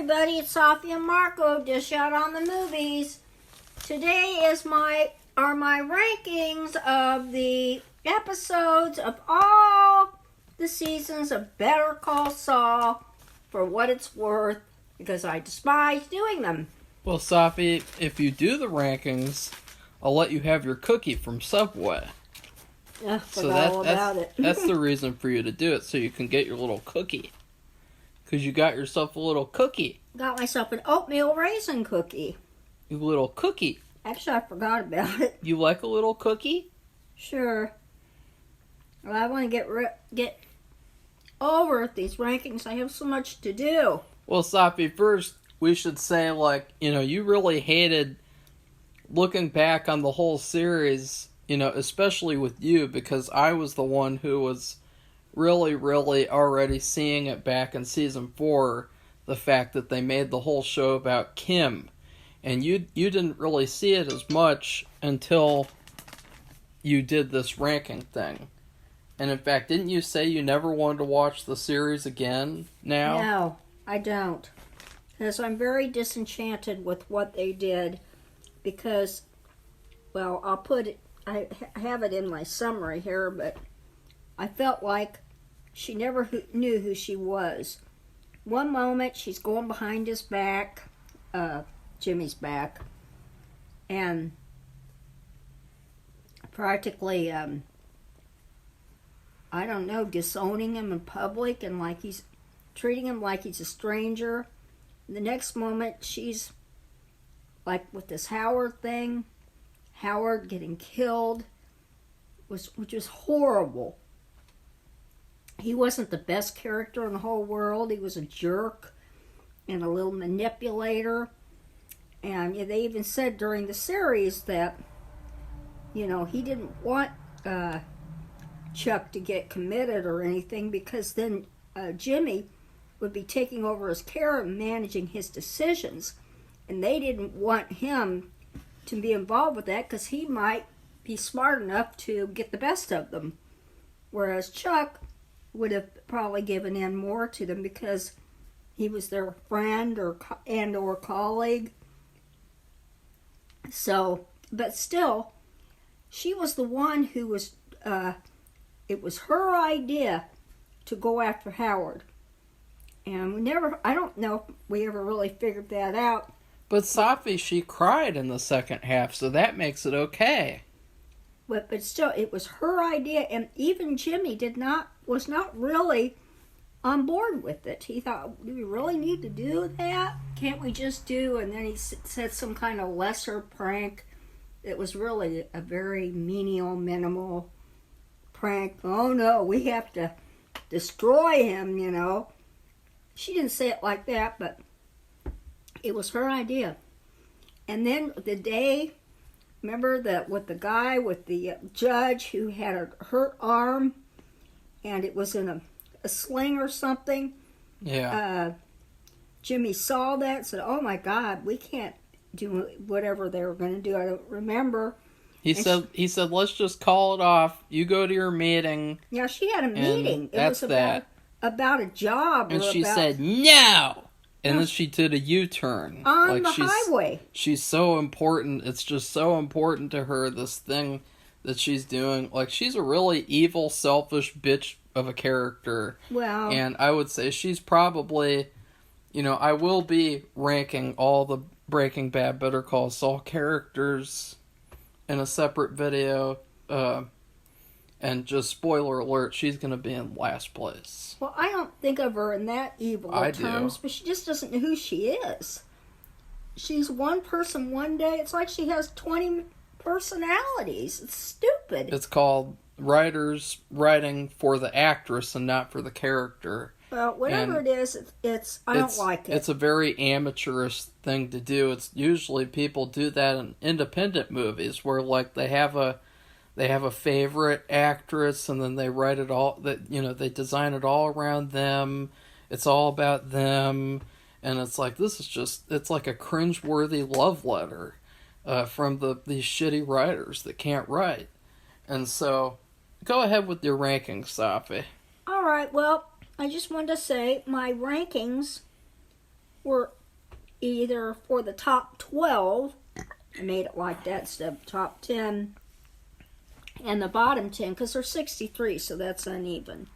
everybody, it's Safi and Marco, Dish Out on the Movies. Today are my rankings of the episodes of all the seasons of Better Call Saul for what it's worth, because I despise doing them. Well, Safi, if you do the rankings, I'll let you have your cookie from Subway. Forgot all about it. That's the reason for you to do it, so you can get your little cookie. Because you got yourself a little cookie. Got myself an oatmeal raisin cookie. A little cookie. Actually, I forgot about it. You like a little cookie? Sure. Well, I want to get over these rankings. I have so much to do. Well, Safi, first, we should say, you really hated looking back on the whole series, especially with you, because I was the one who was really, really already seeing it back in season 4, the fact that they made the whole show about Kim. And you didn't really see it as much until you did this ranking thing. And in fact, didn't you say you never wanted to watch the series again now? No, I don't. Because I'm very disenchanted with what they did. Because, well, I'll put it, I have it in my summary here, but I felt like she never knew who she was. One moment, she's going behind his back, Jimmy's back, and practically, disowning him in public, and like he's treating him like he's a stranger. The next moment, she's like with this Howard thing, Howard getting killed, which was horrible. He wasn't the best character in the whole world. He was a jerk and a little manipulator. And they even said during the series that, he didn't want Chuck to get committed or anything, because then Jimmy would be taking over his care and managing his decisions. And they didn't want him to be involved with that because he might be smart enough to get the best of them. Whereas Chuck would have probably given in more to them because he was their friend or colleague. So, but still, she was the one who was, it was her idea to go after Howard. And I don't know if we ever really figured that out. But Safi, she cried in the second half, so that makes it okay. But still, it was her idea, and even Jimmy was not really on board with it. He thought, do we really need to do that? Can't we just do? And then he said some kind of lesser prank. It was really a very minimal prank. Oh no, we have to destroy him, She didn't say it like that, but it was her idea. And then the day, remember that with the guy, with the judge who had a hurt arm, and it was in a sling or something? Yeah. Jimmy saw that and said, oh my God, we can't do whatever they were going to do. I don't remember. He said, let's just call it off. You go to your meeting. Yeah, she had a meeting. That's about a job. And she said, no! And then she did a U-turn. On the highway. She's so important. It's just so important to her, this thing that she's doing. Like, she's a really evil, selfish bitch of a character. Well. And I would say she's probably, I will be ranking all the Breaking Bad, Better Call Saul characters in a separate video. And just spoiler alert, she's going to be in last place. Well, I don't think of her in that evil terms, but she just doesn't know who she is. She's one person one day. It's like she has 20 personalities. It's stupid. It's called writers writing for the actress and not for the character. Well, whatever it is, I don't like it. It's a very amateurish thing to do. It's usually people do that in independent movies where they have a favorite actress, and then they write it all, they design it all around them. It's all about them. And it's like, it's like a cringeworthy love letter from these shitty writers that can't write. And so, go ahead with your rankings, Safi. All right, well, I just wanted to say my rankings were either for the top 12, I made it like that instead of top 10, and the bottom 10, because there's 63, so that's uneven.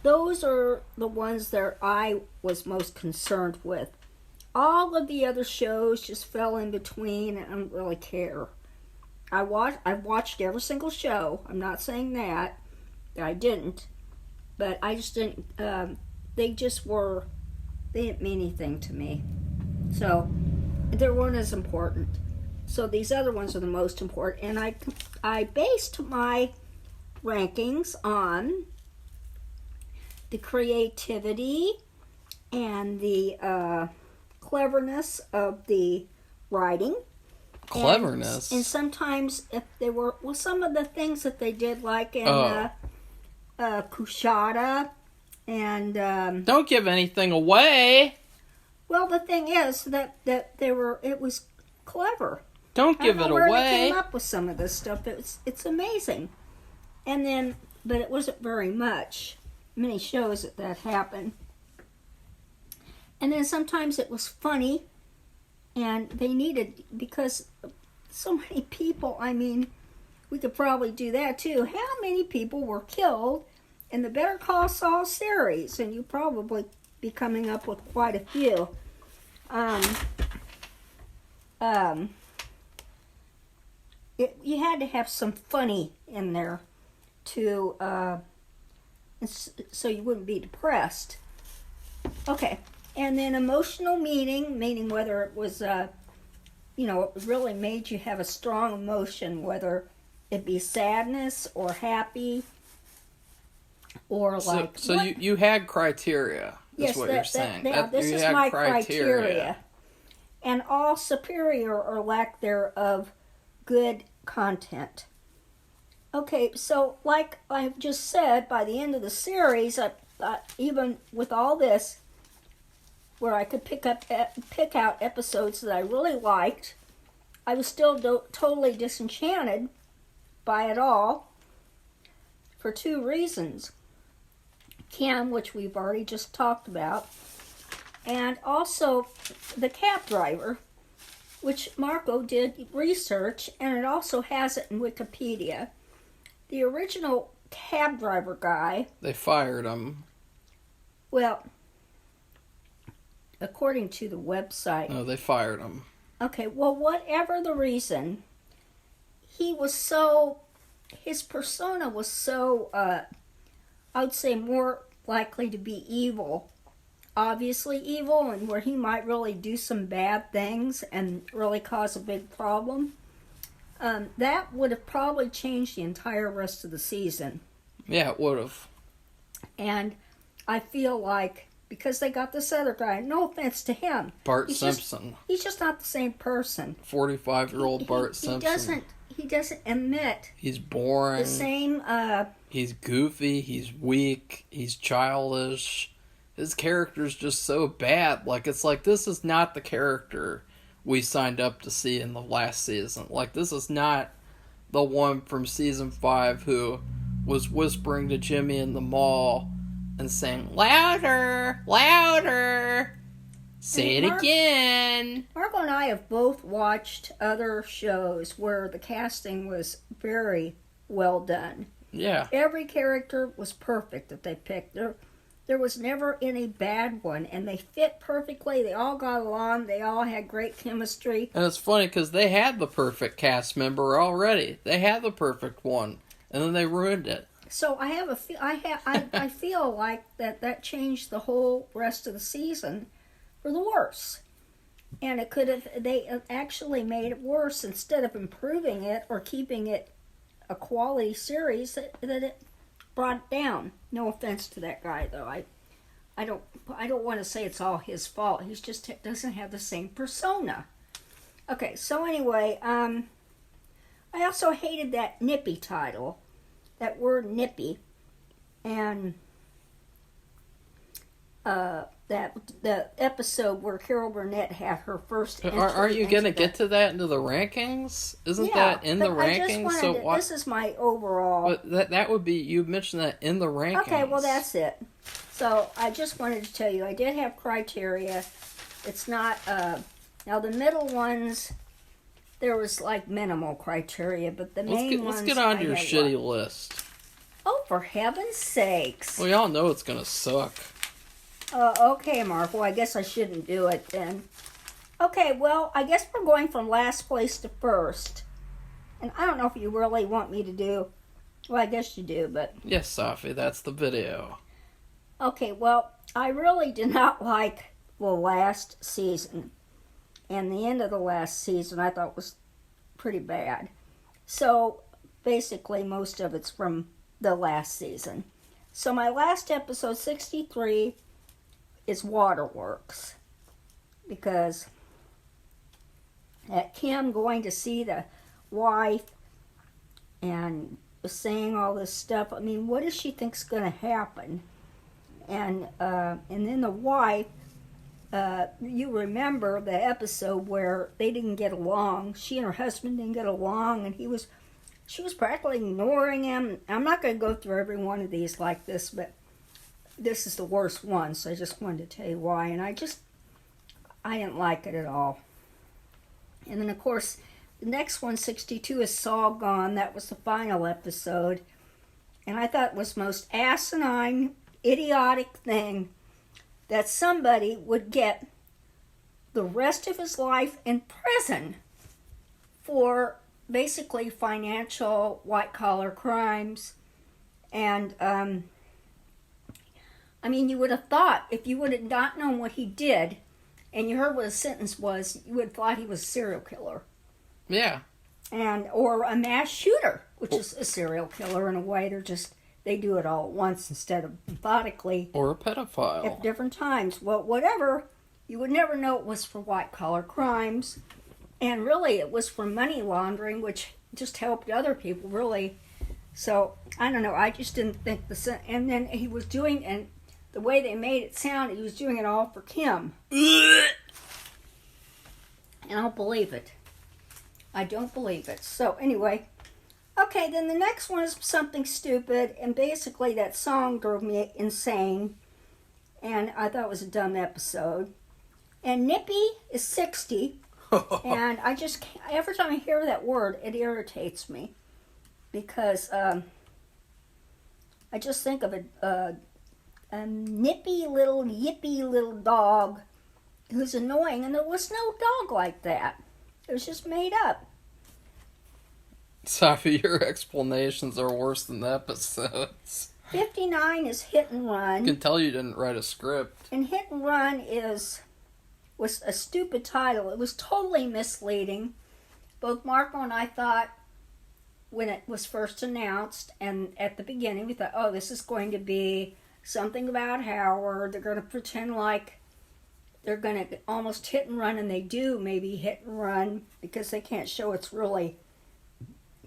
Those are the ones that I was most concerned with. All of the other shows just fell in between, and I don't really care. I've watched every single show. I'm not saying that I didn't, but I just didn't. They didn't mean anything to me. So they weren't as important. So these other ones are the most important, and I based my rankings on the creativity and the cleverness of the writing. Cleverness. And sometimes if they were, well, some of the things that they did, like in Kushada, and don't give anything away. Well, the thing is that it was clever. Don't give it away. I don't know where they came up with some of this stuff. It's amazing. And then, but it wasn't very many shows that happened. And then sometimes it was funny. And they needed, because so many people, I mean, we could probably do that too. How many people were killed in the Better Call Saul series? And you probably be coming up with quite a few. You had to have some funny in there to, so you wouldn't be depressed. Okay. And then emotional meaning whether it was, it really made you have a strong emotion, whether it be sadness or happy or like... So you had criteria, is yes, what you're saying. This is my criteria. And all superior or lack thereof good content. Okay, so like I've just said, by the end of the series, even with all this, where I could pick out episodes that I really liked, I was still totally disenchanted by it all for two reasons. Kim, which we've already just talked about, and also the cab driver, which Marco did research, and it also has it in Wikipedia. The original cab driver guy... They fired him. Well... according to the website. No, they fired him. Okay, well, whatever the reason, his persona was so, I would say more likely to be evil. Obviously evil, and where he might really do some bad things and really cause a big problem. That would have probably changed the entire rest of the season. Yeah, it would have. And I feel like, because they got this other guy, no offense to him. Bart Simpson. He's just not the same person. 45-year-old Bart Simpson. He doesn't emit... He's boring. The same... He's goofy. He's weak. He's childish. His character's just so bad. Like, it's like, this is not the character we signed up to see in the last season. Like, this is not the one from season 5 who was whispering to Jimmy in the mall and saying, "Louder, louder, say it again." Marco and I have both watched other shows where the casting was very well done. Yeah. Every character was perfect that they picked. There was never any bad one, and they fit perfectly. They all got along. They all had great chemistry. And it's funny because they had the perfect cast member already. They had the perfect one, and then they ruined it. So I feel like that changed the whole rest of the season for the worse. And they actually made it worse instead of improving it or keeping it a quality series, that it brought it down. No offense to that guy, though. I don't want to say it's all his fault. He just doesn't have the same persona. Okay, so anyway, I also hated that nippy title. That word nippy. And that the episode where Carol Burnett had her first entry Aren't you going to into get to that into the rankings? Isn't Yeah, that in the but I just rankings? wanted So to, why? this is my overall. But that would be, you mentioned that in the rankings. Okay, well that's it. So I just wanted to tell you, I did have criteria. It's not, now the middle ones, there was like minimal criteria, but the main ones. Let's get on I your had shitty list. Oh, for heaven's sakes. Well, y'all know it's going to suck. Okay, Mark. Well, I guess I shouldn't do it then. Okay, well, I guess we're going from last place to first. And I don't know if you really want me to do... Well, I guess you do, but... Yes, Safi, that's the video. Okay, well, I really did not like the last season. And the end of the last season I thought was pretty bad. So, basically, most of it's from the last season. So my last episode, 63... is Waterworks, because Kim going to see the wife and saying all this stuff. I mean, what does she think's going to happen? And then the wife, you remember the episode where they didn't get along. She and her husband didn't get along, and she was practically ignoring him. I'm not going to go through every one of these like this, but this is the worst one, so I just wanted to tell you why. And I didn't like it at all. And then, of course, the next one, 62, is Saul Gone. That was the final episode. And I thought it was the most asinine, idiotic thing that somebody would get the rest of his life in prison for basically financial white-collar crimes. And, I mean, you would have thought, if you would have not known what he did, and you heard what his sentence was, you would have thought he was a serial killer. Yeah. Or a mass shooter, which is a serial killer in a way. They do it all at once instead of methodically. Or a pedophile. At different times. Well, whatever, you would never know it was for white-collar crimes. And really, it was for money laundering, which just helped other people, really. So, I don't know, I just didn't think and then he was doing, and the way they made it sound, he was doing it all for Kim. And I don't believe it. I don't believe it. So, anyway. Okay, then the next one is something stupid. And basically, that song drove me insane. And I thought it was a dumb episode. And Nippy is 60. And I just can't, every time I hear that word, it irritates me. Because I just think of a nippy little, yippy little dog who's annoying, and there was no dog like that. It was just made up. Safi, your explanations are worse than the episodes. 59 is Hit and Run. I can tell you didn't write a script. And Hit and Run was a stupid title. It was totally misleading. Both Marco and I thought, when it was first announced, and at the beginning we thought, oh, this is going to be something about Howard. They're going to pretend like they're going to almost hit and run, and they do maybe hit and run because they can't show it's really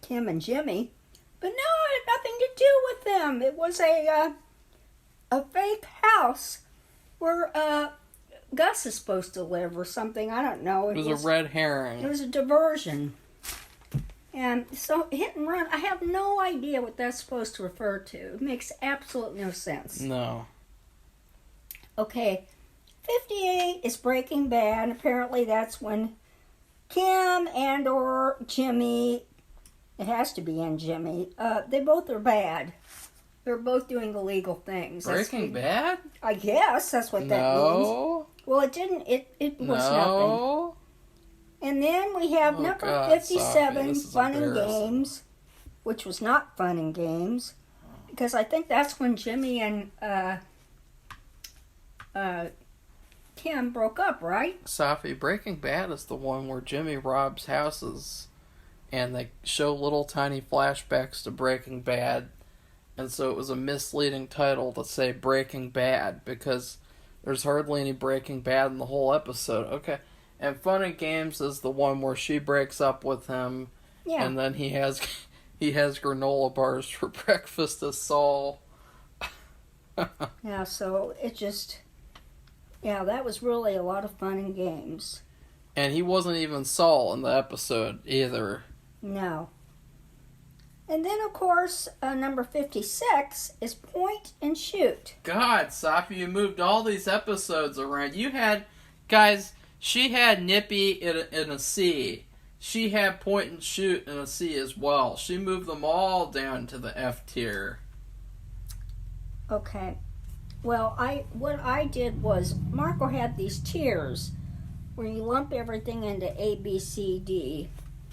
Kim and Jimmy. But no, it had nothing to do with them. It was a fake house where Gus is supposed to live or something. I don't know. It was a red herring. It was a diversion. And so, Hit and Run, I have no idea what that's supposed to refer to. It makes absolutely no sense. No. Okay, 58 is Breaking Bad. Apparently that's when Kim and or Jimmy, it has to be in Jimmy, they both are bad. They're both doing illegal things. Breaking Bad? I guess that's what that means. No. Well, it didn't, it was nothing. No. And then we have number 57, Safi, Fun and Games, which was not Fun and Games, because I think that's when Jimmy and Kim broke up, right? Safi, Breaking Bad is the one where Jimmy robs houses, and they show little tiny flashbacks to Breaking Bad, and so it was a misleading title to say Breaking Bad, because there's hardly any Breaking Bad in the whole episode. Okay. And Fun and Games is the one where she breaks up with him, Yeah. and then he has granola bars for breakfast as Saul. Yeah, so it just, Yeah, that was really a lot of fun and games. And he wasn't even Saul in the episode either. No. And then, of course, number 56 is Point and Shoot. God, Safi, you moved all these episodes around. You had, guys, she had Nippy in a C. She had Point and Shoot in a C as well. She moved them all down to the F tier. Okay. Well, what I did was, Marco had these tiers where you lump everything into A, B, C, D.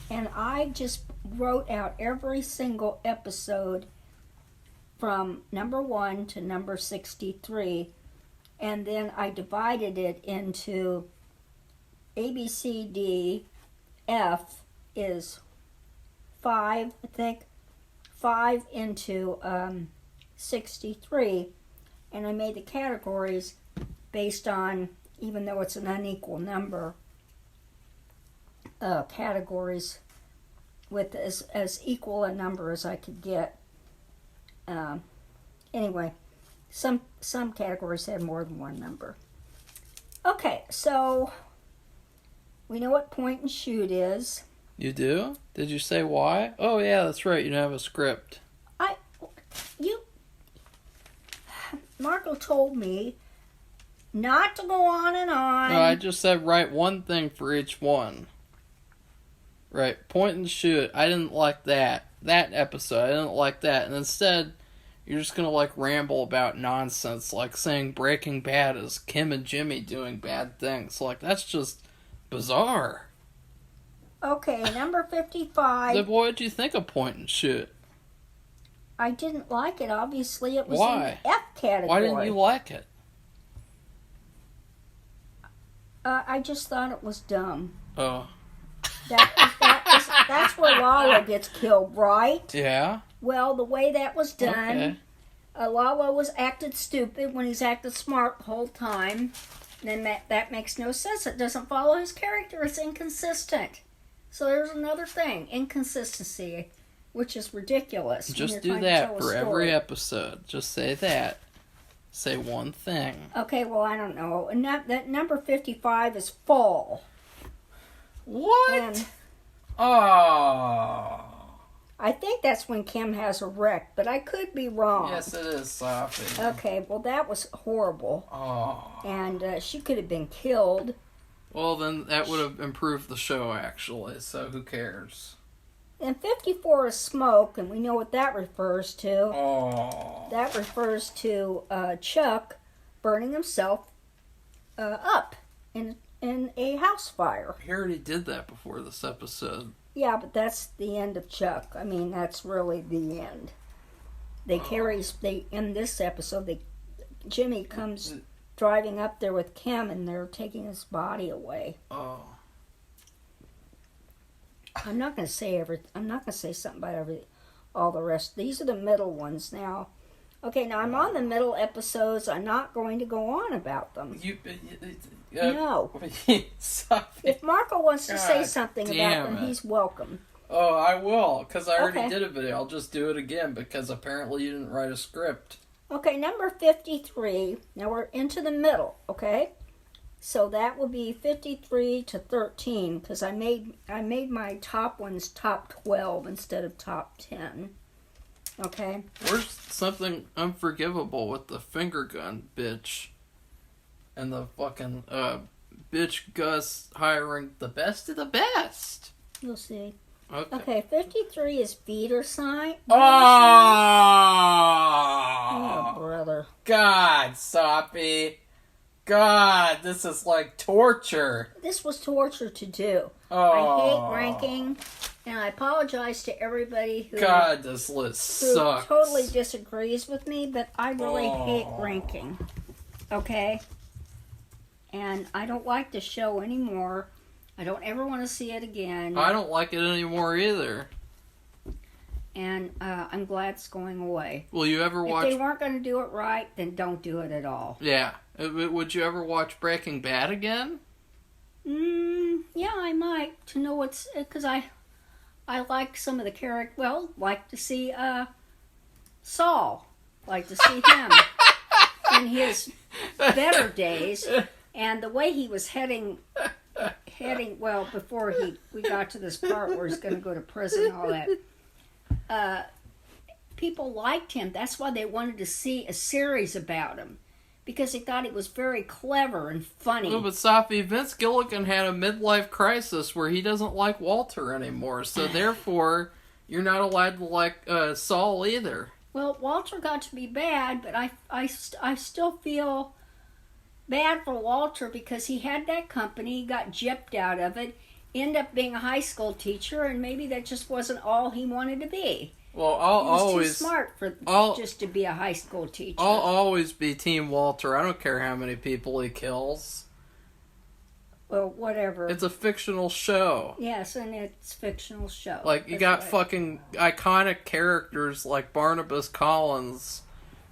And I just wrote out every single episode from number 1 to number 63. And then I divided it into A, B, C, D. F is 5, I think. 5 into 63. And I made the categories based on, even though it's an unequal number, categories with as equal a number as I could get. Anyway, some categories had more than one number. Okay, so we know what Point and Shoot is. You do? Did you say why? Oh yeah, that's right. You don't have a script. Marco told me not to go on and on. No, I just said write one thing for each one. Right, Point and Shoot. I didn't like that episode. I didn't like that, and instead, you're just gonna like ramble about nonsense, like saying Breaking Bad is Kim and Jimmy doing bad things. Like that's just bizarre. Okay, number 55. Then what did you think of Point and Shoot? I didn't like it. Obviously, it was Why? in the F category. Why didn't you like it? I just thought it was dumb. Oh. That's where Lalo gets killed, right? Yeah. Well, the way that was done, Okay. Lalo was acted stupid when he's acted smart the whole time. Then that makes no sense. It doesn't follow his character. It's inconsistent. So there's another thing, inconsistency, which is ridiculous. Just do that for every episode. Just say that. Say one thing. Okay, well, I don't know. And that number 55 is Fall. What? And oh. I think that's when Kim has a wreck, but I could be wrong. Yes, it is, Safi. Okay, well, that was horrible. Oh. And she could have been killed. Well, then that would have improved the show, actually, so who cares? And 54 is Smoke, and we know what that refers to. Oh. That refers to Chuck burning himself up in a house fire. He already did that before this episode. Yeah, but that's the end of Chuck. I mean, that's really the end. In this episode, Jimmy comes driving up there with Kim, and they're taking his body away. Oh. I'm not going to say something about all the rest. These are the middle ones now. Okay, now I'm on the middle episodes. I'm not going to go on about them. No. If Marco wants to say something about them, he's welcome. Oh, I will, because I already did a video. I'll just do it again, because apparently you didn't write a script. Okay, number 53. Now we're into the middle, okay? So that will be 53 to 13, because I made my top ones top 12 instead of top 10. Okay? Where's something unforgivable with the finger gun bitch and the fucking bitch Gus hiring the best of the best? You'll see. Okay. 53 is feeder sign. Oh, brother. God, Safi. God, this is like torture. This was torture to do. Oh. I hate ranking, and I apologize to everybody who this list sucks. totally disagrees with me, but I really hate ranking. Okay? And I don't like the show anymore. I don't ever want to see it again. I don't like it anymore either. And I'm glad it's going away. Will you ever watch... If they weren't going to do it right, then don't do it at all. Yeah. Would you ever watch Breaking Bad again? Yeah, I might. To know what's... Because I like some of the characters... Well, like to see Saul. Like to see him in his better days. And the way he was heading, well, before we got to this part where he's going to go to prison and all that, people liked him. That's why they wanted to see a series about him. Because they thought he was very clever and funny. Well, but Safi, Vince Gilligan had a midlife crisis where he doesn't like Walter anymore. So therefore, you're not allowed to like Saul either. Well, Walter got to be bad, but I still feel bad for Walter because he had that company, he got gypped out of it, ended up being a high school teacher, and maybe that just wasn't all he wanted to be. Well, he was too smart for just to be a high school teacher. I'll always be Team Walter. I don't care how many people he kills. Well, whatever. It's a fictional show. Yes, and it's a fictional show. Like, you got fucking iconic characters like Barnabas Collins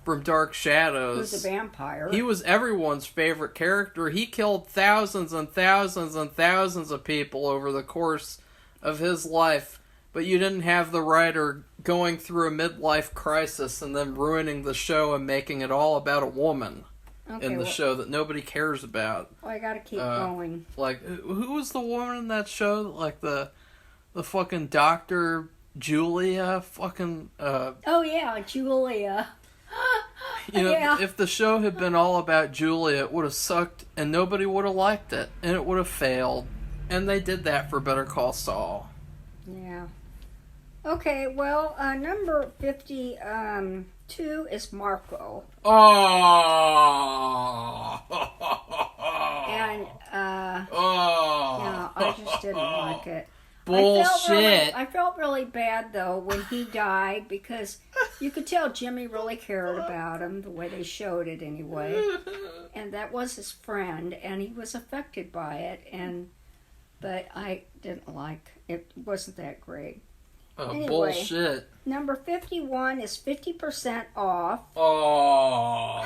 from Dark Shadows. Who's a vampire. He was everyone's favorite character. He killed thousands and thousands and thousands of people over the course of his life. But you didn't have the writer going through a midlife crisis and then ruining the show and making it all about a woman in the show that nobody cares about. Well, I gotta keep going. Like, who was the woman in that show? Like, the fucking Dr. Julia? Fucking, Oh, yeah, Julia. You know, yeah. If the show had been all about Julia, it would have sucked and nobody would have liked it. And it would have failed. And they did that for Better Call Saul. Yeah. Okay, well, number 52 is Marco. Oh. And, oh. no, I just didn't like it. Bullshit. I felt really bad, though, when he died, because you could tell Jimmy really cared about him, the way they showed it anyway. And that was his friend, and he was affected by it, but I didn't like it. It wasn't that great. Oh, anyway, bullshit. Number 51 is 50% off. Oh.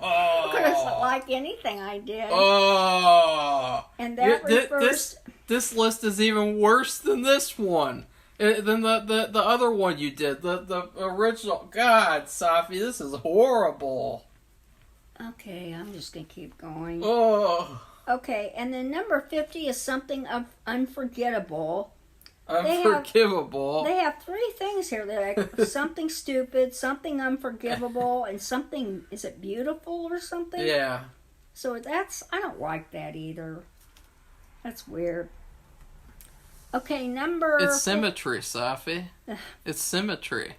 I doesn't like anything I did. Oh. And that refers... This list is even worse than this one. Than the other one you did. The original. God, Safi, this is horrible. Okay, I'm just going to keep going. Oh. Okay, and then number 50 is something unforgettable. Unforgivable. They have three things here. They're like something stupid, something unforgivable, and something, is it beautiful or something? Yeah. So I don't like that either. That's weird. Okay, It's symmetry, Safi. It's symmetry.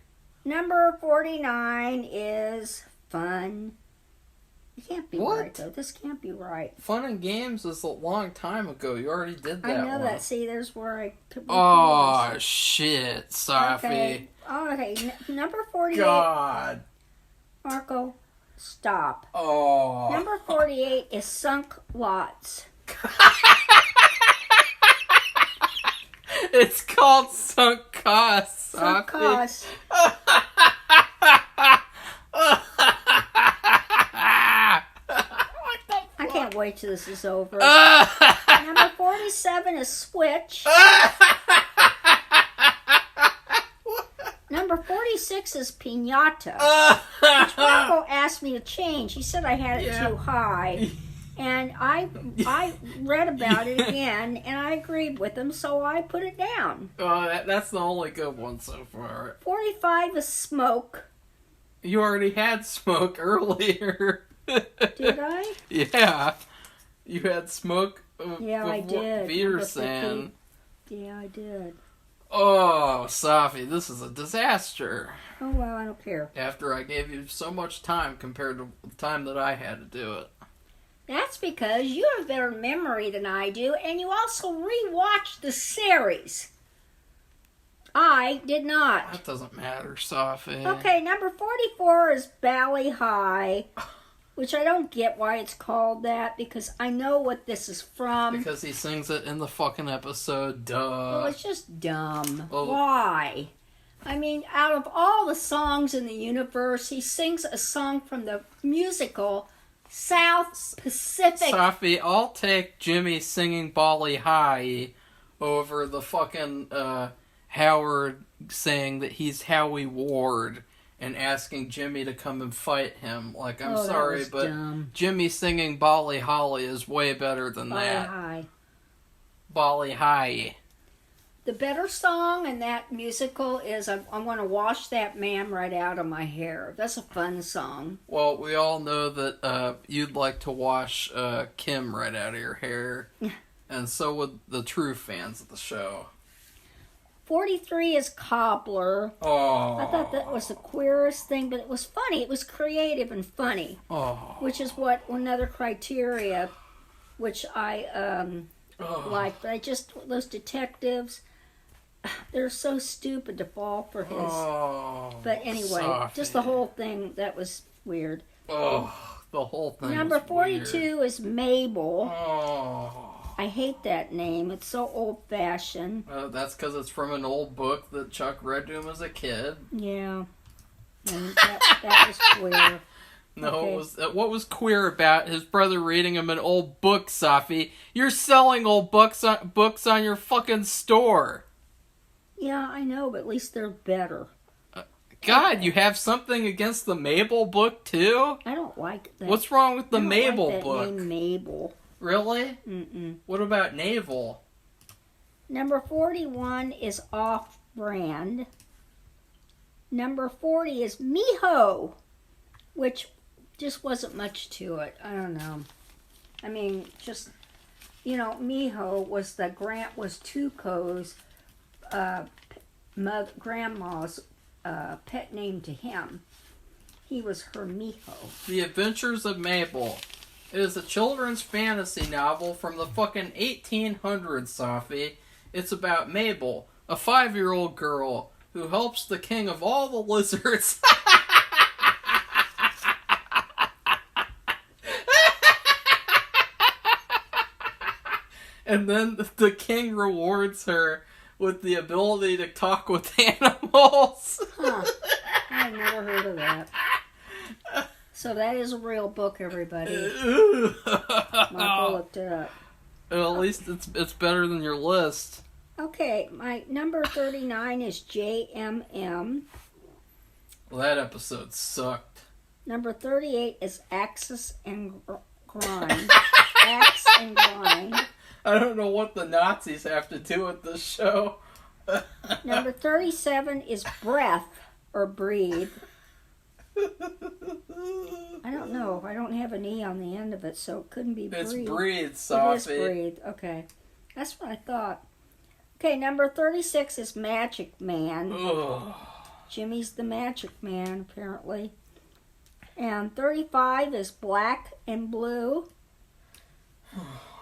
Number 49 is fun. It can't be right, though. This can't be right. Fun and Games was a long time ago. You already did that I know one. that. See, there's where I... Oh, shit, Safi. Okay, number 48... God. Marco, stop. Oh. Number 48 is Sunk Lots. It's called Sunk Costs, Safi. Sunk Costs. I can't wait till this is over. Number 47 is Switch. Number 46 is Piñata. Which Marco asked me to change. He said I had it too high. And I read about it again, and I agreed with him, so I put it down. Oh, that's the only good one so far. 45 is Smoke. You already had Smoke earlier. Did I? Yeah. You had Smoke Yeah, I did. Peterson. Yeah, I did. Oh, Safi, this is a disaster. Oh, well, I don't care. After I gave you so much time compared to the time that I had to do it. That's because you have better memory than I do, and you also rewatched the series. I did not. That doesn't matter, Safi. Okay, number 44 is Bally High, which I don't get why it's called that, because I know what this is from. Because he sings it in the fucking episode, duh. Well, it's just dumb. Well, why? I mean, out of all the songs in the universe, he sings a song from the musical South Pacific. Safi, I'll take Jimmy singing Bally High over the fucking Howard saying that he's Howie Ward and asking Jimmy to come and fight him. Like, I'm that sorry, was but dumb. Jimmy singing Bolly Holly is way better than that. Hi. Bolly High. The better song in that musical is I'm going to wash that man right out of my hair. That's a fun song. Well, we all know that you'd like to wash Kim right out of your hair. And so would the true fans of the show. 43 is Cobbler. Oh. I thought that was the queerest thing, but it was funny. It was creative and funny. Oh. Which is what another criteria, which I like. But I just, those detectives, they're so stupid to fall for his. Oh. But anyway, Safi. just the whole thing, that was weird. Oh, the whole thing. Number 42 weird. is Mabel. Oh. I hate that name. It's so old-fashioned. That's because it's from an old book that Chuck read to him as a kid. Yeah. And that was queer. No, Okay. it was, what was queer about his brother reading him an old book, Safi? You're selling old books on your fucking store. Yeah, I know, but at least they're better. God, Okay. you have something against the Mabel book, too? I don't like that. What's wrong with the I don't Mabel like that book? name Mabel. Really? Mm-mm. What about Naval? Number 41 is Off-Brand. Number 40 is Miho, which just wasn't much to it. I don't know. I mean, just, Miho was Grant was Tuco's grandma's pet name to him. He was her Miho. The Adventures of Mabel. It is a children's fantasy novel from the fucking 1800s, Safi. It's about Mabel, a 5-year-old girl who helps the king of all the lizards. And then the king rewards her with the ability to talk with animals. Huh. I've never heard of that. So that is a real book, everybody. Michael looked it up. Well, at least it's better than your list. Okay, my number 39 is JMM. Well, that episode sucked. Number 38 is Axis and Grind. Axe and Grind. I don't know what the Nazis have to do with this show. Number 37 is Breath or Breathe. I don't know. I don't have an E on the end of it, so it couldn't be Breathe. It's Breathe, Safi. It is Breathe. Okay. That's what I thought. Okay, number 36 is Magic Man. Ugh. Jimmy's the Magic Man, apparently. And 35 is Black and Blue.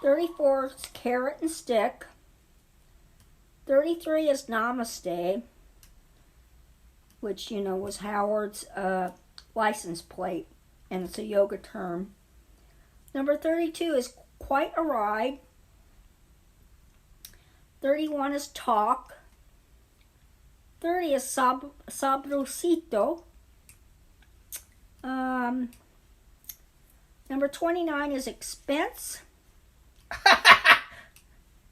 34 is Carrot and Stick. 33 is Namaste, which, was Howard's license plate, and it's a yoga term. Number 32 is Quite a Ride. 31 is Talk. 30 is Sabrosito. Number 29 is Expense.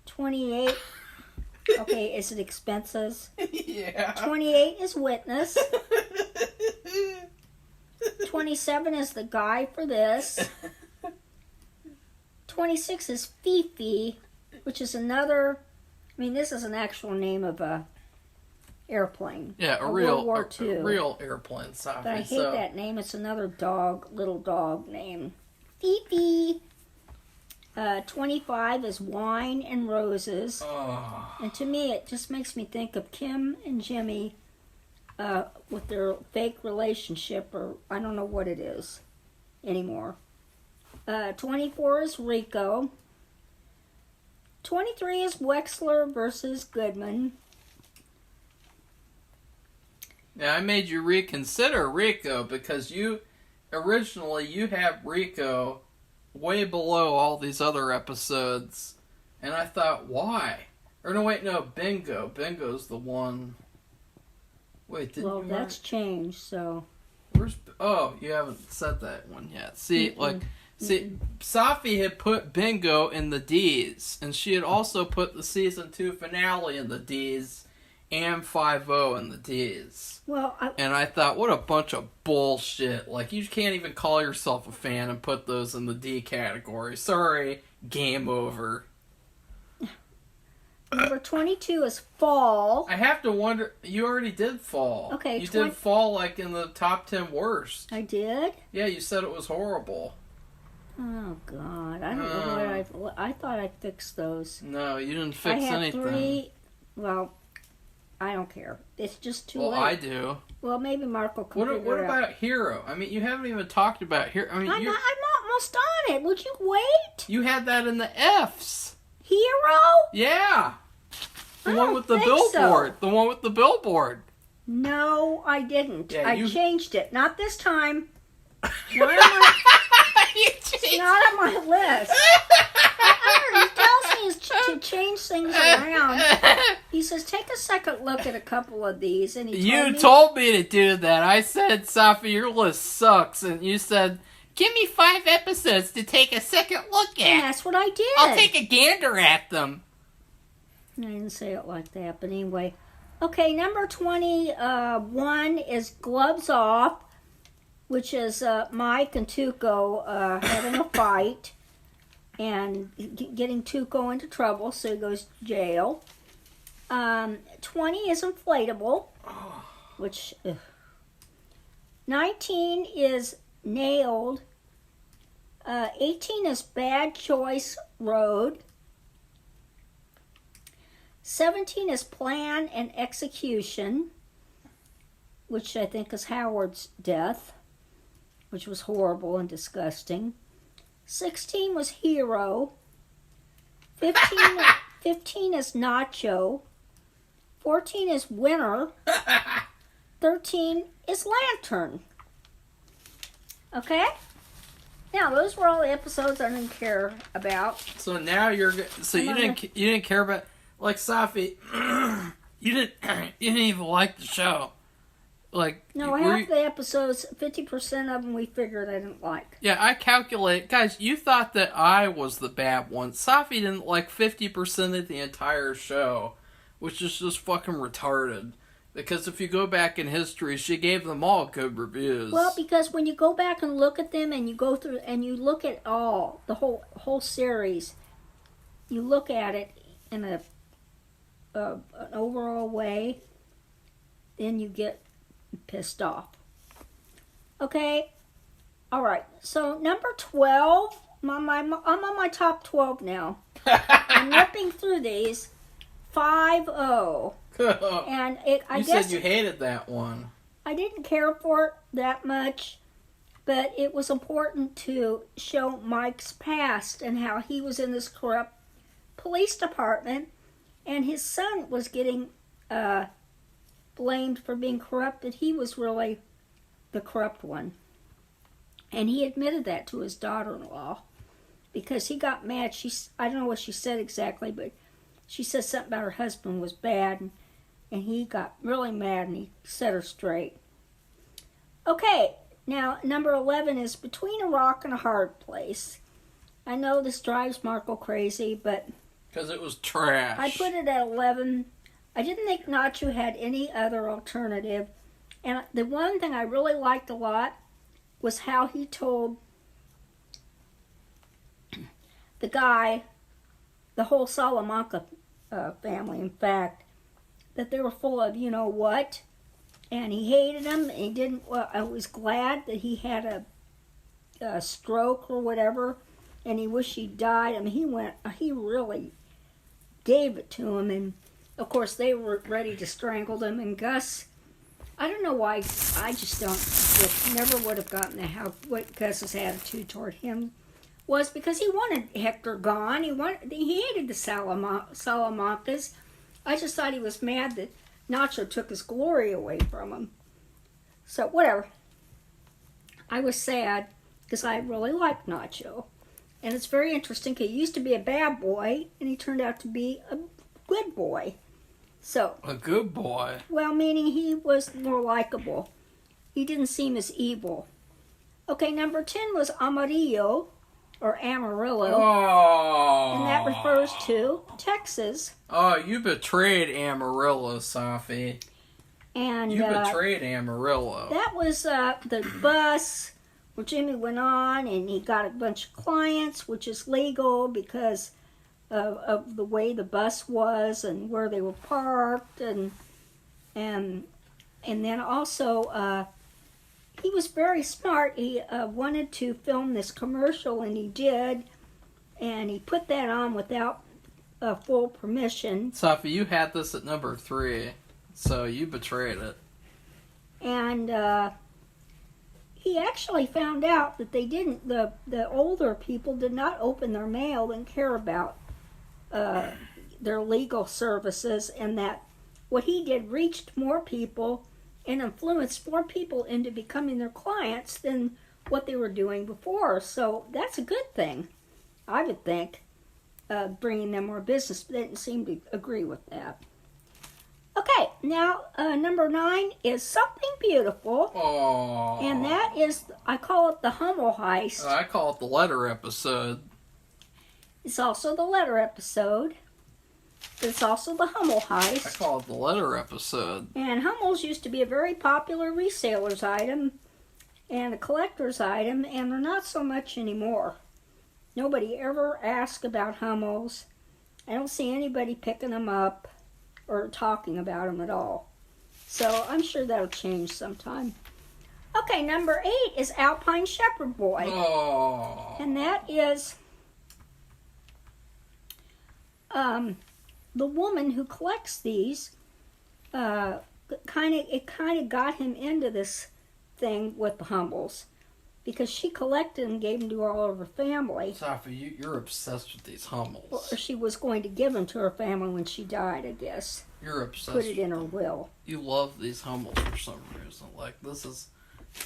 28. Okay, is it Expenses? Yeah. 28 is Witness. 27 is The Guy for This. 26 is Fifi, which is another. This is an actual name of a airplane. Yeah, a World War II. a real airplane, Safi. But I hate that name. It's another little dog name. Fifi. 25 is Wine and Roses. Oh. And to me, it just makes me think of Kim and Jimmy with their fake relationship, or I don't know what it is anymore. 24 is Rico. 23 is Wexler versus Goodman. Now, I made you reconsider Rico because originally you have Rico way below all these other episodes, and I thought, why? Or no, wait, no, Bingo. Bingo's the one. Wait, didn't Well, you that's changed, so. you haven't said that one yet. See, Safi had put Bingo in the D's, and she had also put the season 2 finale in the D's, and 5-0 in the D's. Well, and I thought, what a bunch of bullshit. Like, you can't even call yourself a fan and put those in the D category. Sorry, game over. Number 22 is Fall. I have to wonder, you already did Fall. Okay, You did Fall like in the top 10 worst. I did? Yeah, you said it was horrible. Oh, God. I don't know what I thought I fixed those. No, you didn't fix anything. I have 3. Well, I don't care. It's just too late. Well, I do. Well, maybe Mark will come What about Hero? I mean, you haven't even talked about Hero. I mean, I'm almost on it. Would you wait? You had that in the F's. Hero? Yeah. The I one don't with the think billboard. so. The one with the billboard. No, I didn't. Yeah, I changed it. Not this time. It's not on my list. He tells me to change things around. He says, take a second look at a couple of these. And You told me to do that. I said, Safi, your list sucks. And you said, give me 5 episodes to take a second look at. And that's what I did. I'll take a gander at them. I didn't say it like that, but anyway. Okay, number 21 is Gloves Off, which is Mike and Tuco having a fight and getting Tuco into trouble, so he goes to jail. 20 is Inflatable, which... 19 is Nailed. 18 is Bad Choice Road. 17 is Plan and Execution, which I think is Howard's death, which was horrible and disgusting. 16 was Hero. 15 is Nacho. 14 is Winner. 13 is Lantern. Okay? Now, those were all the episodes I didn't care about. So now you didn't care about, like, Safi, you didn't even like the show. Like, no, half the episodes, 50% of them we figured I didn't like. Yeah, I calculate. Guys, you thought that I was the bad one. Safi didn't like 50% of the entire show, which is just fucking retarded. Because if you go back in history, she gave them all good reviews. Well, because when you go back and look at them and you go through and you look at the whole series, you look at it in an overall way, then you get pissed off. Okay? All right. So, number 12, I'm on my top 12 now. I'm ripping through these. 5-0. And I guess said you hated that one. I didn't care for it that much, but it was important to show Mike's past and how he was in this corrupt police department, and his son was getting blamed for being corrupt, but he was really the corrupt one. And he admitted that to his daughter-in-law because he got mad. I don't know what she said exactly, but she said something about her husband was bad, and he got really mad and he set her straight. Okay, now number 11 is Between a Rock and a Hard Place. I know this drives Marco crazy, but... because it was trash. I put it at 11. I didn't think Nacho had any other alternative. And the one thing I really liked a lot was how he told the guy, the whole Salamanca family, in fact, that they were full of you-know-what. And he hated him. And he didn't... Well, I was glad that he had a stroke or whatever. And he wished he died. I mean, he really gave it to him. And, of course, they were ready to strangle him. And Gus... I don't know why, I just never would have gotten what Gus's attitude toward him was, because he wanted Hector gone. He hated the Salamancas. I just thought he was mad that Nacho took his glory away from him. So, whatever. I was sad, because I really liked Nacho. And it's very interesting, because he used to be a bad boy, and he turned out to be a good boy. So, a good boy? Well, meaning he was more likable. He didn't seem as evil. Okay, number 10 was Amarillo, or Amarillo. Oh. And that refers refers to Texas. Oh, you betrayed Amarillo, Safi. And you betrayed Amarillo. That was the bus where Jimmy went on, and he got a bunch of clients, which is legal because of the way the bus was and where they were parked, and then also he was very smart. He wanted to film this commercial, and he did, and he put that on without full permission. Safi, you had this at number 3, so you betrayed it. And he actually found out that they didn't. The older people did not open their mail and care about their legal services, and that what he did reached more people and influenced more people into becoming their clients than what they were doing before. So that's a good thing, I would think, bringing them more business. But they didn't seem to agree with that. Okay, now number 9 is Something Beautiful. Oh. And that is, I call it the Hummel Heist. I call it the letter episode. It's also the letter episode. It's also the Hummel Heist. I call it the letter episode. And Hummels used to be a very popular reseller's item and a collector's item, and they're not so much anymore. Nobody ever asks about Hummels. I don't see anybody picking them up or talking about them at all. So I'm sure that'll change sometime. Okay, number 8 is Alpine Shepherd Boy. Oh. And that is the woman who collects these. It kind of got him into this thing with the Hummels, because she collected and gave them to all of her family. Safi, you're obsessed with these Hummels. Or she was going to give them to her family when she died, I guess. You're obsessed. Put it in her will. You love these Hummels for some reason. Like, this is...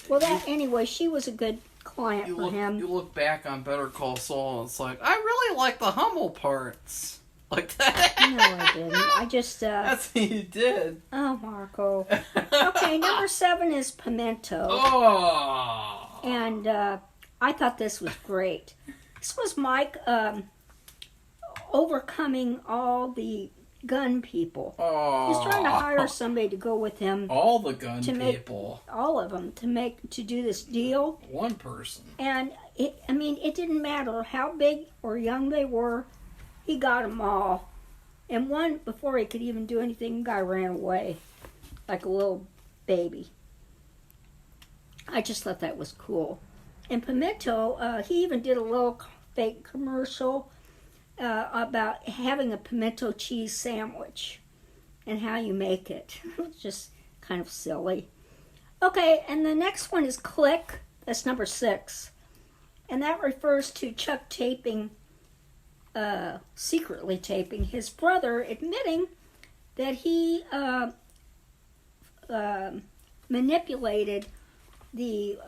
Well, anyway, she was a good client for him. You look back on Better Call Saul, and it's like, I really like the Hummel parts. Like that. No, I didn't. I just... That's what you did. Oh, Marco. Okay, number 7 is Pimento. Oh. And I thought this was great. This was Mike overcoming all the gun people. Oh. He's trying to hire somebody to go with him. All the gun people. All of them to do this deal. One person. And it didn't matter how big or young they were. He got them all. And one, before he could even do anything, the guy ran away like a little baby. I just thought that was cool. And Pimento, he even did a little fake commercial about having a pimento cheese sandwich and how you make it. It's just kind of silly. Okay, and the next one is Click. That's number 6. And that refers to Chuck secretly taping his brother, admitting that he manipulated the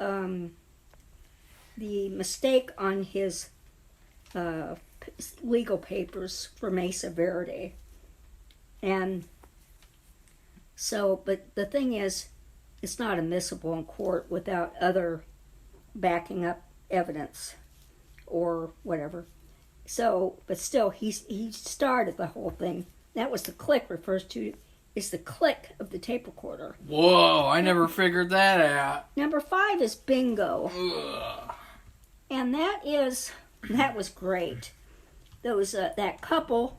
mistake on his legal papers for Mesa Verde. And so, but the thing is, it's not admissible in court without other backing up evidence or whatever. So, but still, he started the whole thing. That was the click refers to, is the click of the tape recorder. Whoa, I never figured that out. Number 5 is Bingo. Ugh. And that was great. That couple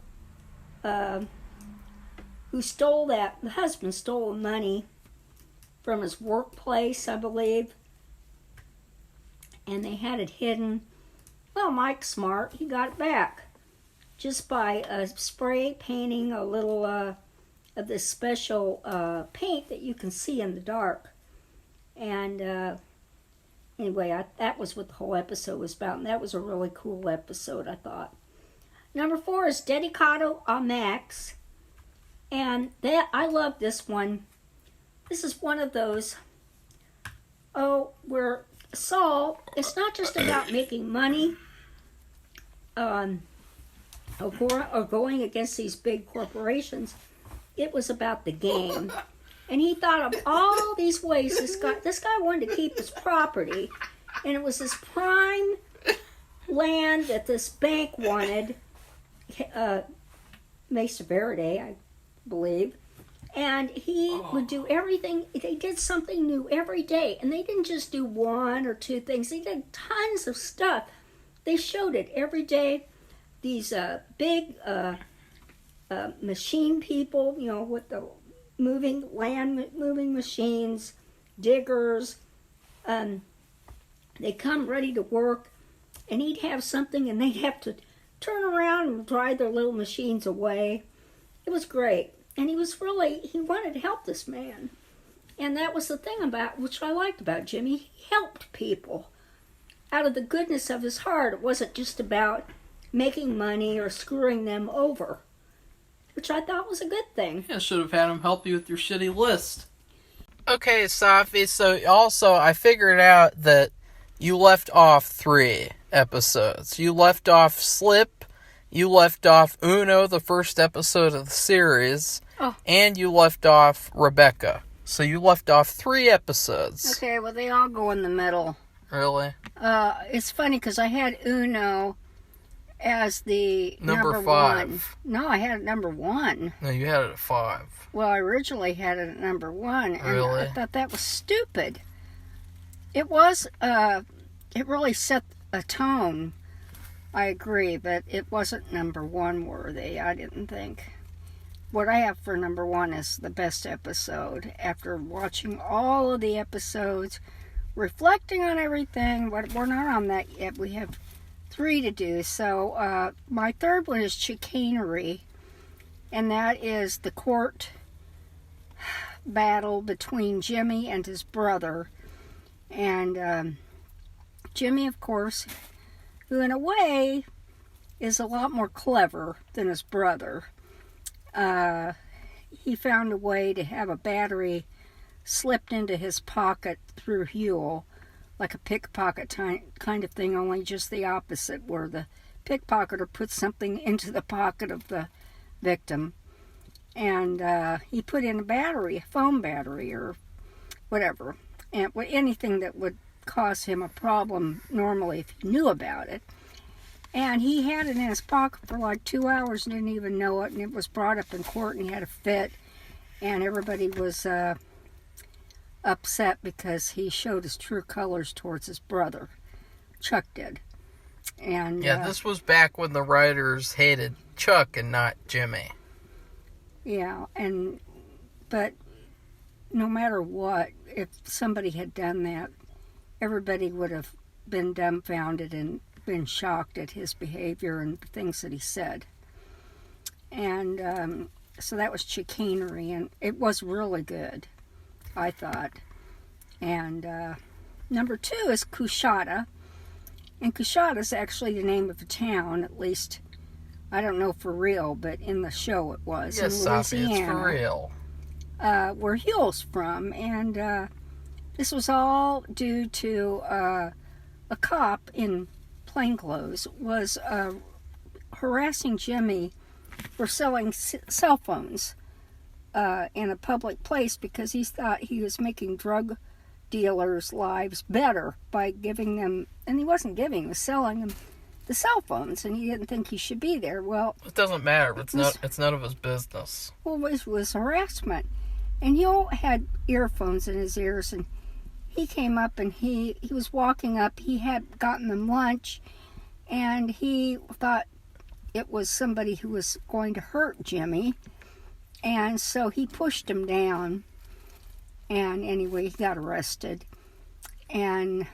who the husband stole money from his workplace, I believe. And they had it hidden. Well, Mike's smart. He got it back just by spray painting a little of this special paint that you can see in the dark. And anyway, that was what the whole episode was about, and that was a really cool episode, I thought. Number 4 is Dedicato a Max, and I love this one. This is one of those, where Saul, it's not just about making money, or going against these big corporations. It was about the game. And he thought of all these ways this guy wanted to keep his property. And it was this prime land that this bank wanted Mesa Verde, I believe. And he would do everything. They did something new every day. And they didn't just do one or two things. They did tons of stuff. They showed it every day. These big machine people, with the moving machines, diggers. They come ready to work. And he'd have something and they'd have to turn around and drive their little machines away. It was great. And he wanted to help this man. And that was the thing which I liked about Jimmy. He helped people out of the goodness of his heart. It wasn't just about making money or screwing them over, which I thought was a good thing. Yeah, should have had him help you with your shitty list. Okay, Safi, so also I figured out that you left off 3 episodes. You left off Slip, you left off Uno, the first episode of the series, and you left off Rebecca. So you left off 3 episodes. Okay, well, they all go in the middle. Really? It's funny because I had Uno as the number 5. 1. No, I had it number 1. No, you had it at 5. Well, I originally had it at number 1, and Really? I thought that was stupid. It was, it really set a tone, I agree, but it wasn't number 1 worthy, I didn't think. What I have for number 1 is the best episode. After watching all of the episodes, reflecting on everything, but we're not on that yet. We have 3 to do. So my third one is Chicanery, and that is the court battle between Jimmy and his brother. And Jimmy, of course, who in a way is a lot more clever than his brother. He found a way to have a battery slipped into his pocket through Huel, like a pickpocket kind of thing, only just the opposite, where the pickpocketer puts something into the pocket of the victim. And he put in a battery, a phone battery or whatever, and anything that would cause him a problem normally if he knew about it. And he had it in his pocket for like 2 hours and didn't even know it, and it was brought up in court and he had a fit, and everybody was upset because he showed his true colors towards his brother. Chuck did. And yeah, this was back when the writers hated Chuck and not Jimmy. Yeah, but no matter what, if somebody had done that, everybody would have been dumbfounded and been shocked at his behavior and the things that he said. And so that was Chicanery, and it was really good, I thought. And number 2 is Coushatta. And Coushatta is actually the name of a town, at least, I don't know for real, but in the show it was. Yes, in Louisiana, Safi, it's for real. Where Huel's from. And this was all due to a cop in plainclothes was harassing Jimmy for selling cell phones in a public place because he thought he was making drug dealers' lives better by giving them, and he wasn't giving, he was selling them the cell phones, and he didn't think he should be there. Well, it doesn't matter. It's none of his business. Well, it was harassment, and he had earphones in his ears, and he came up and he was walking up. He had gotten them lunch, and he thought it was somebody who was going to hurt Jimmy, and so he pushed him down. And anyway, he got arrested. And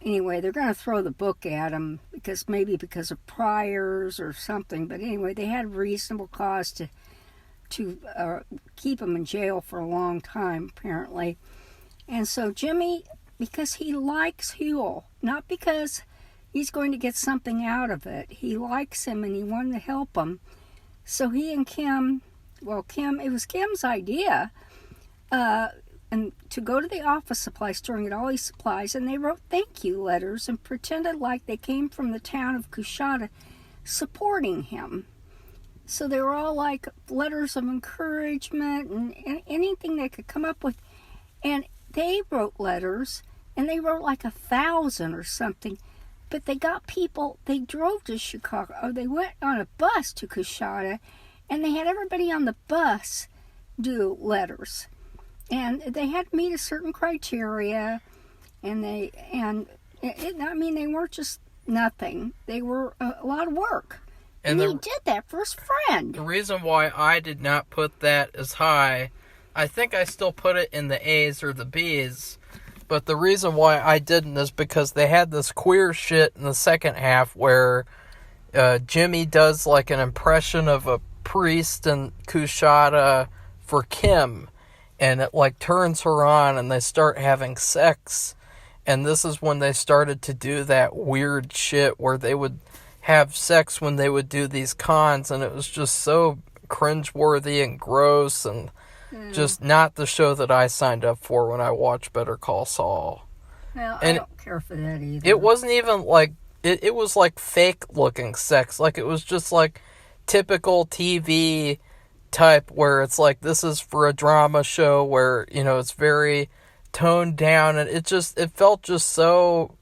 anyway, they're going to throw the book at him because of priors or something. But anyway, they had reasonable cause to keep him in jail for a long time, apparently. And so Jimmy, because he likes Huel, not because he's going to get something out of it. He likes him and he wanted to help him. So he and Kim, it was Kim's idea, and to go to the office supply store and get all these supplies, and they wrote thank you letters and pretended like they came from the town of Coushatta supporting him. So they were all like letters of encouragement and anything they could come up with. And they wrote letters, and they wrote like 1,000 or something, but they got people, they drove to Chicago, or they went on a bus to Coushatta, and they had everybody on the bus do letters. And they had to meet a certain criteria, and they weren't just nothing. They were a lot of work. And he did that for his friend. The reason why I did not put that as high, I think I still put it in the A's or the B's, but the reason why I didn't is because they had this queer shit in the second half where Jimmy does like an impression of a priest in Coushatta for Kim, and it like turns her on and they start having sex. And this is when they started to do that weird shit where they would have sex when they would do these cons, and it was just so cringeworthy and gross and just not the show that I signed up for when I watched Better Call Saul. Well, and I don't care for that either. It wasn't even like, it was like fake looking sex. Like it was just like typical TV type where it's like, this is for a drama show where, you know, it's very toned down, and it felt just so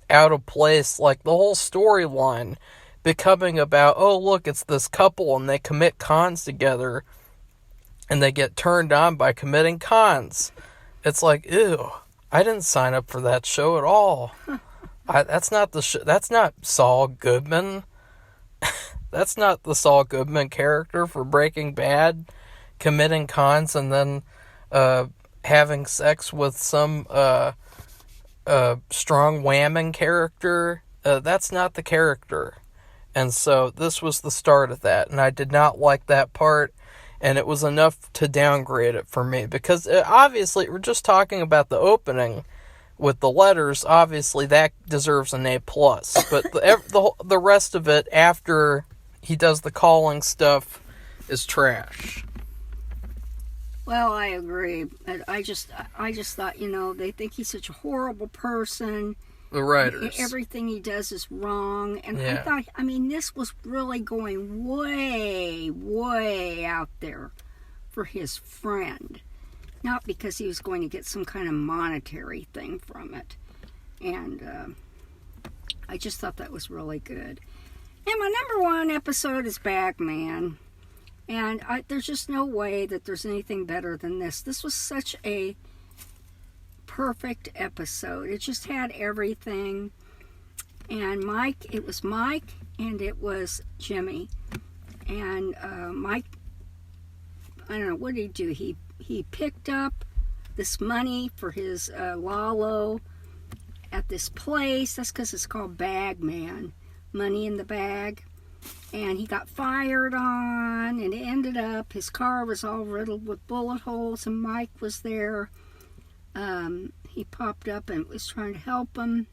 out of place. Like the whole storyline becoming about, oh look, it's this couple and they commit cons together and they get turned on by committing cons. It's like, ew, I didn't sign up for that show at all. That's not that's not Saul Goodman. That's not the Saul Goodman character for Breaking Bad, committing cons and then having sex with some strong whamming character. That's not the character. And so this was the start of that, and I did not like that part, and it was enough to downgrade it for me, because obviously we're just talking about the opening with the letters. Obviously that deserves an A+, but the rest of it after he does the calling stuff is trash. Well, I agree. I just thought, you know, they think he's such a horrible person. The writers. Everything he does is wrong. And yeah. I thought, I mean, this was really going way, way out there for his friend. Not because he was going to get some kind of monetary thing from it. And I just thought that was really good. And my number one episode is Bagman. And there's just no way that there's anything better than this. This was such a perfect episode. It just had everything. And it was Mike and it was Jimmy. And Mike, I don't know, what did he do? He picked up this money for his Lalo at this place. That's because it's called Bagman. Money in the bag. And he got fired on, and it ended up, his car was all riddled with bullet holes, and Mike was there. He popped up and was trying to help him.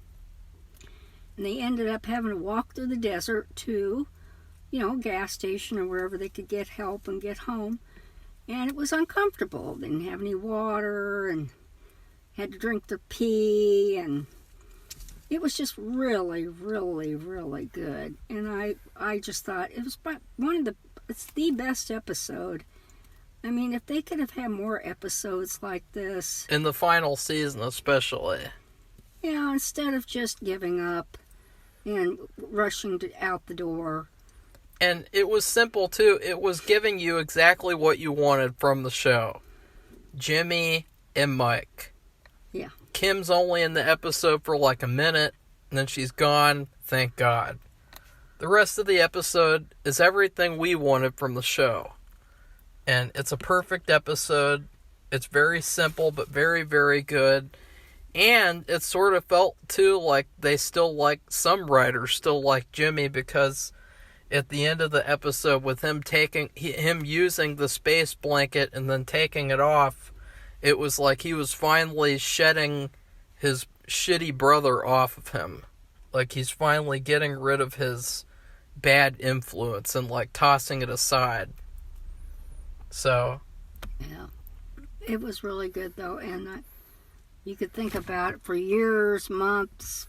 And they ended up having to walk through the desert to, you know, a gas station or wherever they could get help and get home. And it was uncomfortable. They didn't have any water, and had to drink their pee, and it was just really, really, really good. And I just thought it was it's the best episode. I mean, if they could have had more episodes like this. In the final season especially. Yeah, instead of just giving up and rushing out the door. And it was simple too. It was giving you exactly what you wanted from the show. Jimmy and Mike. Yeah. Kim's only in the episode for like a minute, and then she's gone, thank God. The rest of the episode is everything we wanted from the show. And it's a perfect episode. It's very simple, but very, very good. And it sort of felt, too, like they still like, some writers still like Jimmy, because at the end of the episode, with him using the space blanket and then taking it off, it was like he was finally shedding his shitty brother off of him. Like he's finally getting rid of his bad influence and like tossing it aside. So. Yeah. It was really good though. And you could think about it for years, months,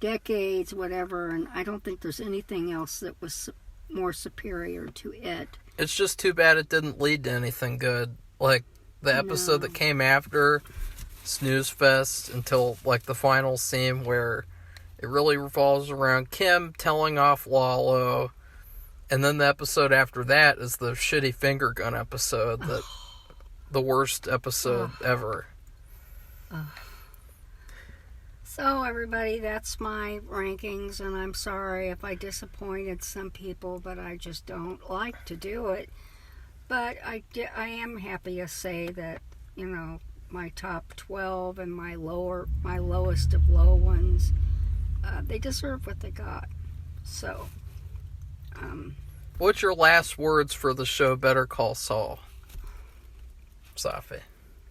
decades, whatever. And I don't think there's anything else that was more superior to it. It's just too bad it didn't lead to anything good. Like, the episode that came after Snooze Fest until, like, the final scene where It really revolves around Kim telling off Lalo. And then the episode after that is the shitty finger gun episode. The worst episode ever. So, everybody, that's my rankings, and I'm sorry if I disappointed some people, but I just don't like to do it. But I am happy to say that, you know, my top 12 and my lowest of low ones, they deserve what they got. So, what's your last words for the show Better Call Saul, Safi?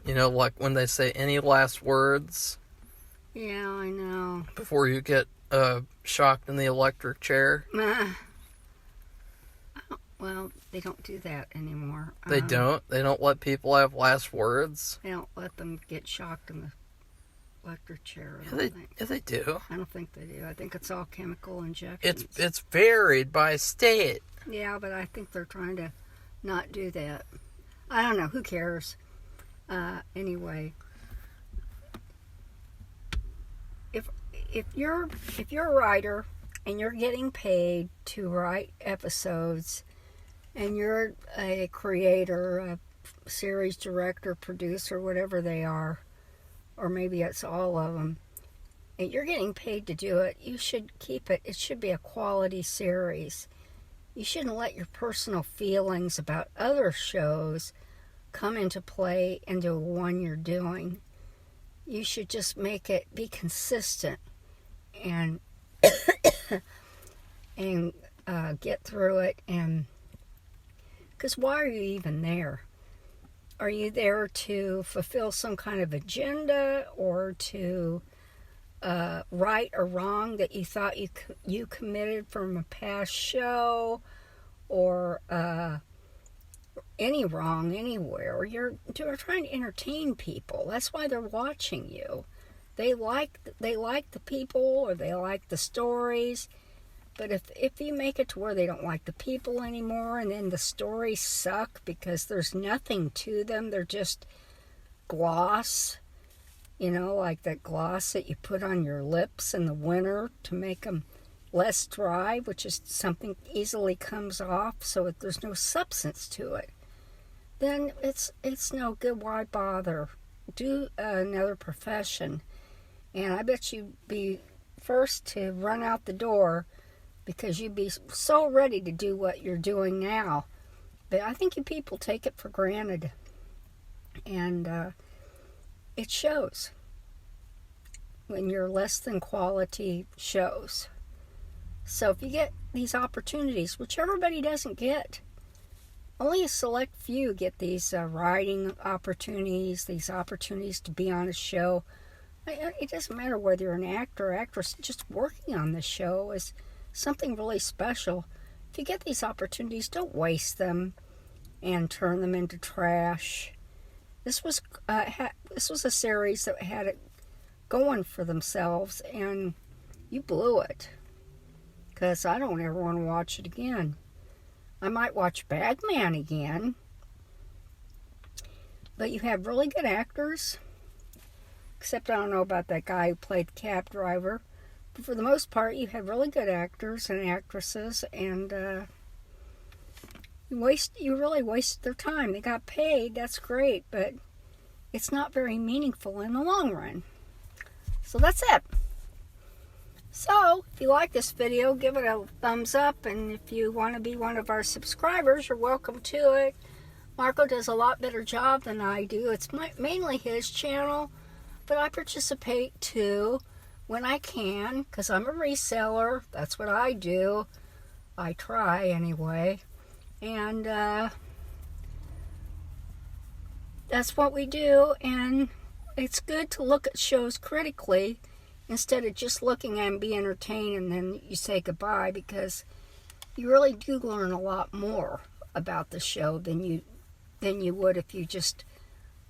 You know, like when they say any last words. Yeah, I know. Before you get shocked in the electric chair. Well, they don't do that anymore. They don't? They don't let people have last words? They don't let them get shocked in the electric chair. Yeah, they do. I don't think they do. I think it's all chemical injections. It's varied by state. Yeah, but I think they're trying to not do that. I don't know. Who cares? Anyway, if you're a writer and you're getting paid to write episodes, and you're a creator, a series director, producer, whatever they are, or maybe it's all of them, and you're getting paid to do it, you should keep it. It should be a quality series. You shouldn't let your personal feelings about other shows come into play into one you're doing. You should just make it be consistent and get through it. And because why are you even there? Are you there to fulfill some kind of agenda, or to right or wrong that you thought you committed from a past show, or any wrong anywhere? Or you're trying to entertain people. That's why they're watching you. They like the people, or they like the stories. But if you make it to where they don't like the people anymore, and then the stories suck because there's nothing to them, they're just gloss, you know, like that gloss that you put on your lips in the winter to make them less dry, which is something easily comes off, so there's no substance to it, then it's no good. Why bother? Do another profession. And I bet you'd be first to run out the door, because you'd be so ready to do what you're doing now. But I think you people take it for granted. And it shows when you're less than quality shows. So if you get these opportunities, which everybody doesn't get, only a select few get these writing opportunities, these opportunities to be on a show. It doesn't matter whether you're an actor or actress, just working on the show is something really special. If you get these opportunities, don't waste them and turn them into trash. This was a series that had it going for themselves, and you blew it. Because I don't ever want to watch it again. I might watch Bagman again. But you have really good actors. Except I don't know about that guy who played the cab driver. But for the most part, you have really good actors and actresses, and you really wasted their time. They got paid, that's great, but it's not very meaningful in the long run. So that's it. So, if you like this video, give it a thumbs up, and if you want to be one of our subscribers, you're welcome to it. Marco does a lot better job than I do. It's mainly his channel, but I participate too when I can, because I'm a reseller. That's what I do. I try anyway. And that's what we do, and it's good to look at shows critically instead of just looking at them, be entertained, and then you say goodbye, because you really do learn a lot more about the show than you would if you just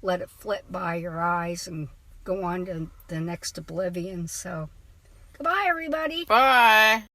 let it flit by your eyes and go on to the next oblivion. So, goodbye, everybody. Bye.